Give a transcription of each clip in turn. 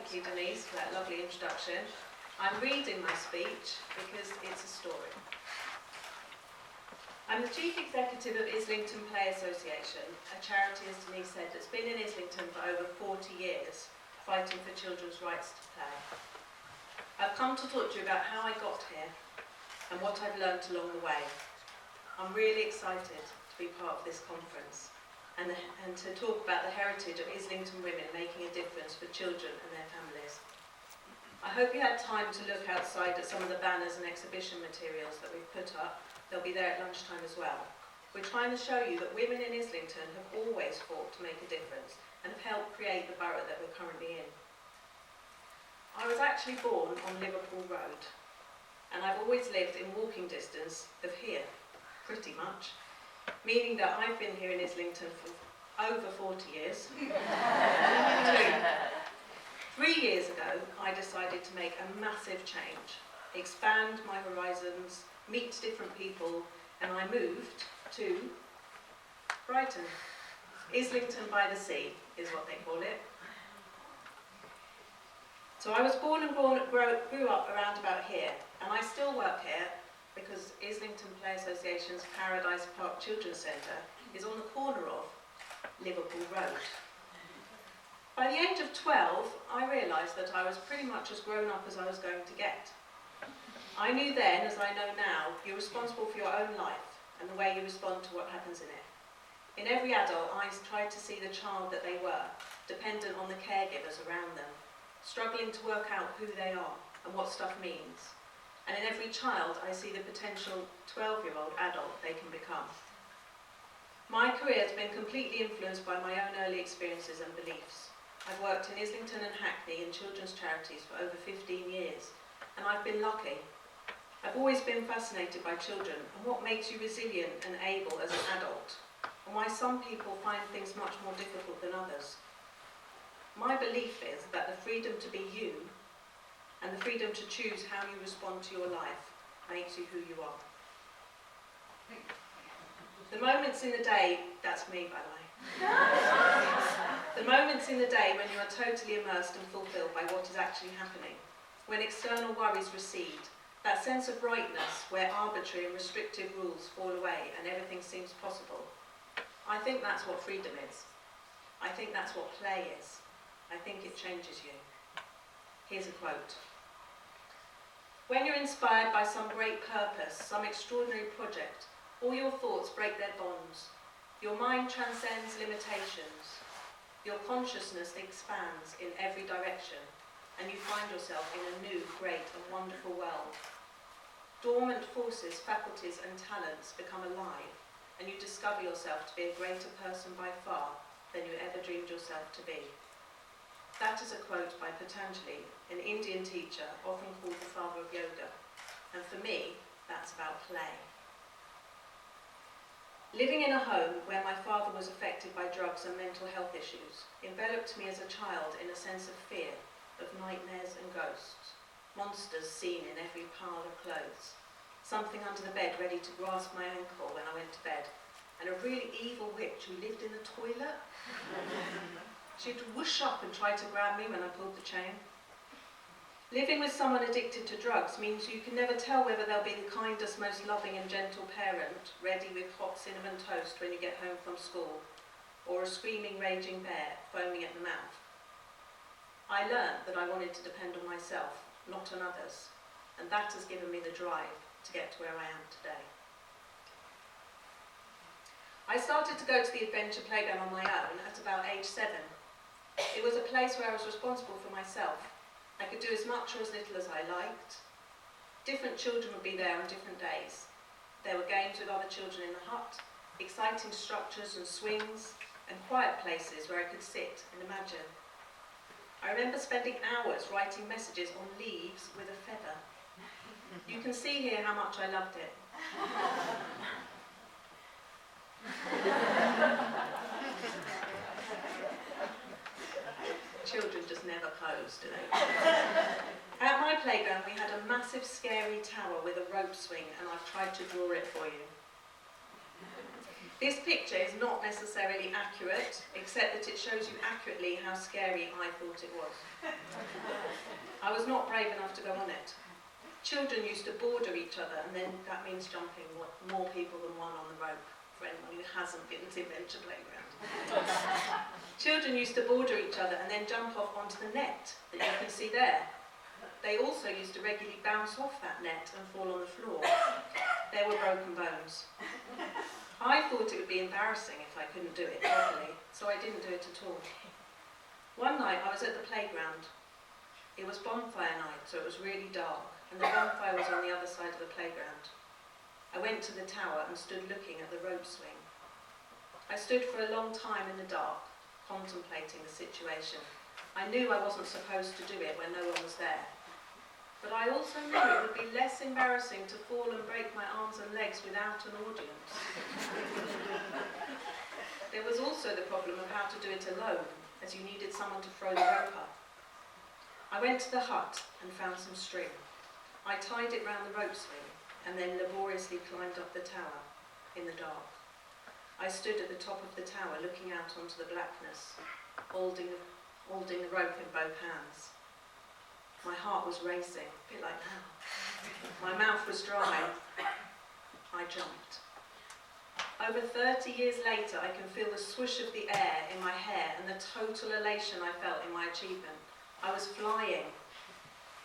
Thank you, Denise, for that lovely introduction. I'm reading my speech because it's a story. I'm the Chief Executive of Islington Play Association, a charity, as Denise said, that's been in Islington for over 40 years, fighting for children's rights to play. I've come to talk to you about how I got here and what I've learnt along the way. I'm really excited to be part of this conference and to talk about the heritage of Islington women making a difference for children and their families. I hope you had time to look outside at some of the banners and exhibition materials that we've put up. They'll be there at lunchtime as well. We're trying to show you that women in Islington have always fought to make a difference and have helped create the borough that we're currently in. I was actually born on Liverpool Road, and I've always lived in walking distance of here, pretty much, meaning that I've been here in Islington for over 40 years. 3 years ago, I decided to make a massive change, expand my horizons, meet different people, and I moved to Brighton. Islington by the Sea is what they call it. So I was born and grew up around about here, and I still work here because Islington Play Association's Paradise Park Children's Centre is on the corner of Liverpool Road. By the age of 12, I realised that I was pretty much as grown up as I was going to get. I knew then, as I know now, you're responsible for your own life and the way you respond to what happens in it. In every adult, I tried to see the child that they were, dependent on the caregivers around them, struggling to work out who they are and what stuff means. And in every child, I see the potential 12-year-old adult they can become. My career has been completely influenced by my own early experiences and beliefs. I've worked in Islington and Hackney in children's charities for over 15 years, and I've been lucky. I've always been fascinated by children and what makes you resilient and able as an adult, and why some people find things much more difficult than others. My belief is that the freedom to be you and the freedom to choose how you respond to your life makes you who you are. The moments in the day, that's me by the way. The moments in the day when you are totally immersed and fulfilled by what is actually happening, when external worries recede, that sense of brightness where arbitrary and restrictive rules fall away and everything seems possible. I think that's what freedom is. I think that's what play is. I think it changes you. Here's a quote. When you're inspired by some great purpose, some extraordinary project, all your thoughts break their bonds. Your mind transcends limitations. Your consciousness expands in every direction, and you find yourself in a new, great and wonderful world. Dormant forces, faculties and talents become alive, and you discover yourself to be a greater person by far than you ever dreamed yourself to be. That is a quote by Patanjali, an Indian teacher often called the father of yoga, and for me, that's about play. Living in a home where my father was affected by drugs and mental health issues enveloped me as a child in a sense of fear, of nightmares and ghosts, monsters seen in every pile of clothes, something under the bed ready to grasp my ankle when I went to bed, and a really evil witch who lived in the toilet. She'd whoosh up and try to grab me when I pulled the chain. Living with someone addicted to drugs means you can never tell whether they'll be the kindest, most loving and gentle parent, ready with hot cinnamon toast when you get home from school, or a screaming, raging bear, foaming at the mouth. I learned that I wanted to depend on myself, not on others, and that has given me the drive to get to where I am today. I started to go to the adventure playground on my own at about age 7. It was a place where I was responsible for myself. I could do as much or as little as I liked. Different children would be there on different days. There were games with other children in the hut, exciting structures and swings, and quiet places where I could sit and imagine. I remember spending hours writing messages on leaves with a feather. You can see here how much I loved it. Children just never pose, do they? At my playground we had a massive scary tower with a rope swing, and I've tried to draw it for you. This picture is not necessarily accurate, except that it shows you accurately how scary I thought it was. I was not brave enough to go on it. Children used to border each other, and then that means jumping more people than one on the rope, for anyone who hasn't been to Adventure Playground. Children used to border each other and then jump off onto the net that you can see there. They also used to regularly bounce off that net and fall on the floor. There were broken bones. I thought it would be embarrassing if I couldn't do it properly, so I didn't do it at all. One night I was at the playground. It was bonfire night, so it was really dark, and the bonfire was on the other side of the playground. I went to the tower and stood looking at the rope swing. I stood for a long time in the dark, contemplating the situation. I knew I wasn't supposed to do it when no one was there. But I also knew it would be less embarrassing to fall and break my arms and legs without an audience. There was also the problem of how to do it alone, as you needed someone to throw the rope up. I went to the hut and found some string. I tied it round the rope swing and then laboriously climbed up the tower in the dark. I stood at the top of the tower looking out onto the blackness, holding the rope in both hands. My heart was racing, a bit like now. My mouth was dry. I jumped. Over 30 years later, I can feel the swoosh of the air in my hair and the total elation I felt in my achievement. I was flying.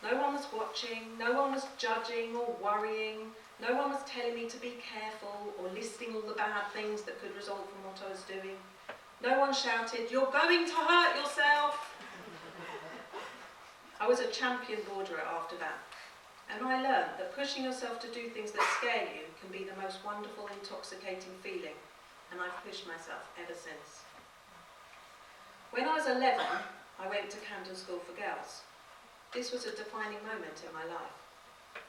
No one was watching, no one was judging or worrying, no one was telling me to be careful or listing all the bad things that could result from what I was doing. No one shouted, "You're going to hurt yourself!" I was a champion borderer after that, and I learned that pushing yourself to do things that scare you can be the most wonderful, intoxicating feeling, and I've pushed myself ever since. When I was 11, I went to Camden School for Girls. This was a defining moment in my life.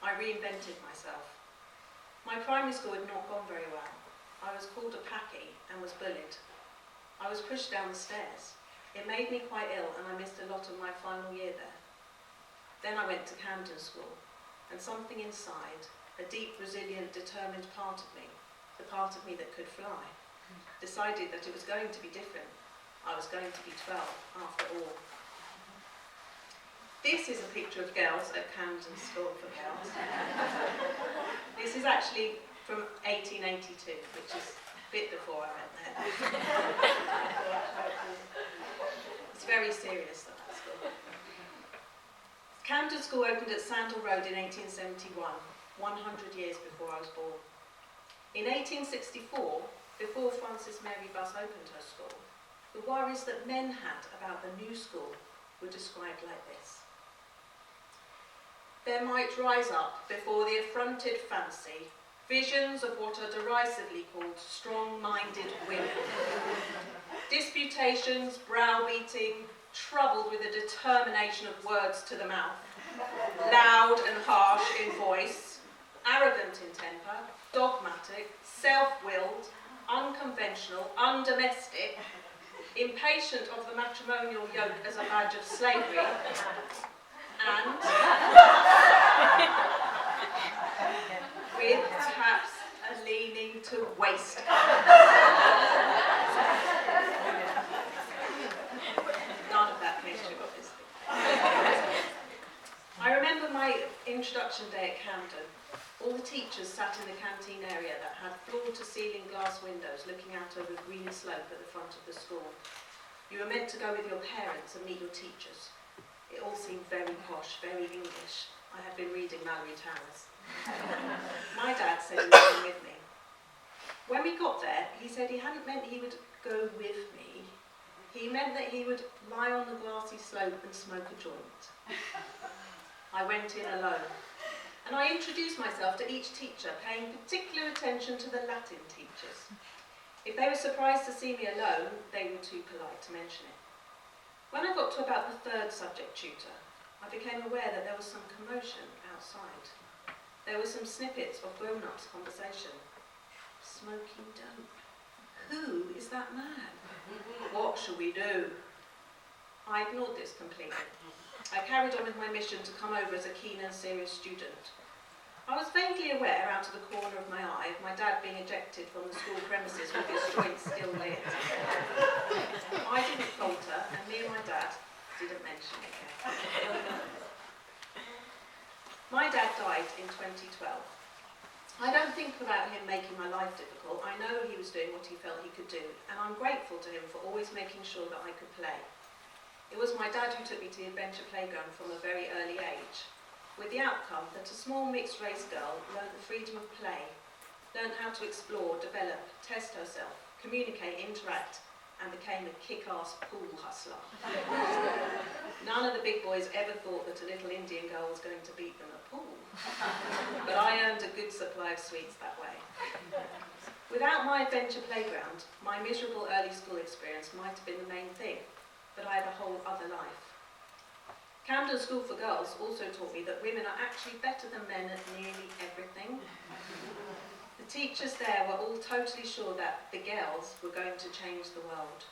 I reinvented myself. My primary school had not gone very well. I was called a packy and was bullied. I was pushed down the stairs. It made me quite ill, and I missed a lot of my final year there. Then I went to Camden School, and something inside, a deep, resilient, determined part of me, the part of me that could fly, decided that it was going to be different. I was going to be 12, after all. This is a picture of girls at Camden School for Girls. This is actually from 1882, which is a bit before I went there. It's very serious, though, that school. Camden School opened at Sandal Road in 1871, 100 years before I was born. In 1864, before Frances Mary Buss opened her school, the worries that men had about the new school were described like this. There might rise up before the affronted fancy visions of what are derisively called strong-minded women. Disputations, browbeating, troubled with a determination of words to the mouth, loud and harsh in voice, arrogant in temper, dogmatic, self-willed, unconventional, undomestic, impatient of the matrimonial yoke as a badge of slavery, and with perhaps a leaning to waste. None of that came true, obviously. I remember my introduction day at Camden. All the teachers sat in the canteen area that had floor-to-ceiling glass windows looking out over a green slope at the front of the school. You were meant to go with your parents and meet your teachers. It all seemed very posh, very English. I had been reading Mallory Towers. My dad said he was going with me. When we got there, he said he hadn't meant he would go with me. He meant that he would lie on the glassy slope and smoke a joint. I went in alone, and I introduced myself to each teacher, paying particular attention to the Latin teachers. If they were surprised to see me alone, they were too polite to mention it. When I got to about the third subject tutor, I became aware that there was some commotion outside. There were some snippets of grown-ups' conversation. Smoking dope. Who is that man? What shall we do? I ignored this completely. I carried on with my mission to come over as a keen and serious student. I was vaguely aware, out of the corner of my eye, of my dad being ejected from the school premises with his joints still lit. I didn't falter, and me and my dad didn't mention it again. My dad died in 2012. I don't think about him making my life difficult. I know he was doing what he felt he could do, and I'm grateful to him for always making sure that I could play. It was my dad who took me to the adventure playground from a very early age, with the outcome that a small mixed-race girl learned the freedom of play, learned how to explore, develop, test herself, communicate, interact, and became a kick-ass pool hustler. None of the big boys ever thought that a little Indian girl was going to beat them at pool. But I earned a good supply of sweets that way. Without my adventure playground, my miserable early school experience might have been the main thing, but I had a whole other life. Camden School for Girls also taught me that women are actually better than men at nearly everything. The teachers there were all totally sure that the girls were going to change the world.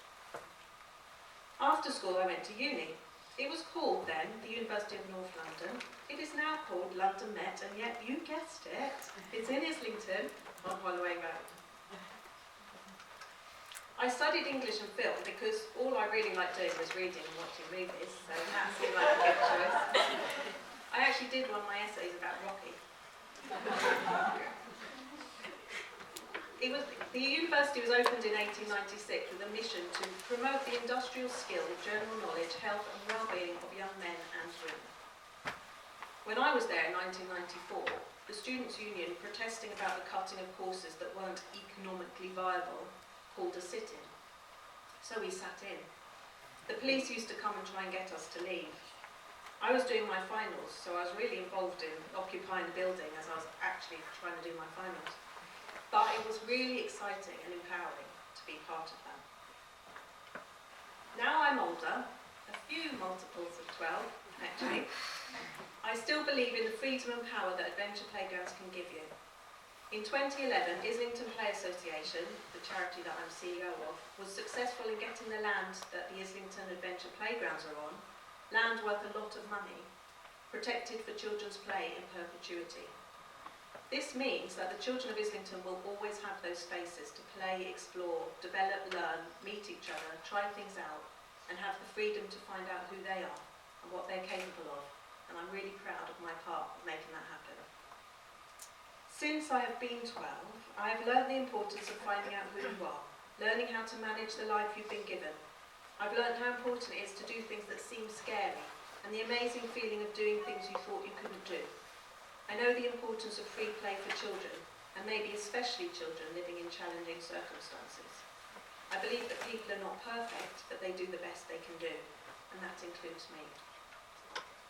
After school I went to uni. It was called then the University of North London. It is now called London Met, and yet you guessed it, it's in Islington on Holloway Road. I studied English and film because all I really liked doing was reading and watching movies, so that seemed like a good choice. I actually did one of my essays about Rocky. The university was opened in 1896 with a mission to promote the industrial skill, general knowledge, health and well-being of young men and women. When I was there in 1994, the Students' Union, protesting about the cutting of courses that weren't economically viable, called a sit-in. So we sat in. The police used to come and try and get us to leave. I was doing my finals, so I was really involved in occupying the building as I was actually trying to do my finals. But it was really exciting and empowering to be part of that. Now I'm older, a few multiples of 12, actually, I still believe in the freedom and power that adventure playgrounds can give you. In 2011, Islington Play Association, the charity that I'm CEO of, was successful in getting the land that the Islington Adventure Playgrounds are on, land worth a lot of money, protected for children's play in perpetuity. This means that the children of Islington will always have those spaces to play, explore, develop, learn, meet each other, try things out, and have the freedom to find out who they are and what they're capable of. And I'm really proud of my part of making that happen. Since I have been 12, I have learned the importance of finding out who you are, learning how to manage the life you've been given. I've learned how important it is to do things that seem scary, and the amazing feeling of doing things you thought you couldn't do. I know the importance of free play for children, and maybe especially children living in challenging circumstances. I believe that people are not perfect, but they do the best they can do, and that includes me.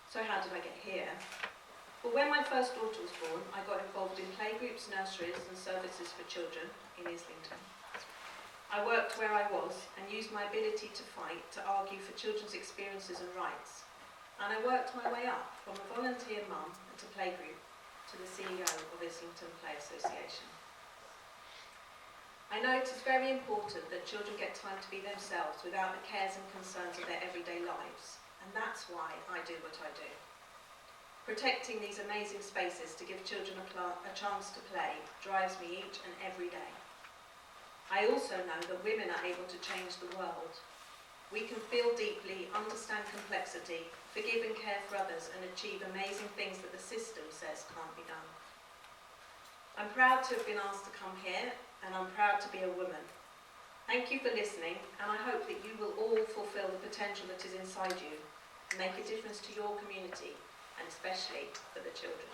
So how did I get here? Well, when my first daughter was born, I got involved in playgroups, nurseries and services for children in Islington. I worked where I was and used my ability to fight to argue for children's experiences and rights. And I worked my way up from a volunteer mum at a playgroup to the CEO of Islington Play Association. I know it is very important that children get time to be themselves without the cares and concerns of their everyday lives, and that's why I do what I do. Protecting these amazing spaces to give children a chance to play drives me each and every day. I also know that women are able to change the world. We can feel deeply, understand complexity, forgive and care for others, and achieve amazing things that the system says can't be done. I'm proud to have been asked to come here, and I'm proud to be a woman. Thank you for listening, and I hope that you will all fulfil the potential that is inside you and make a difference to your community, and especially for the children.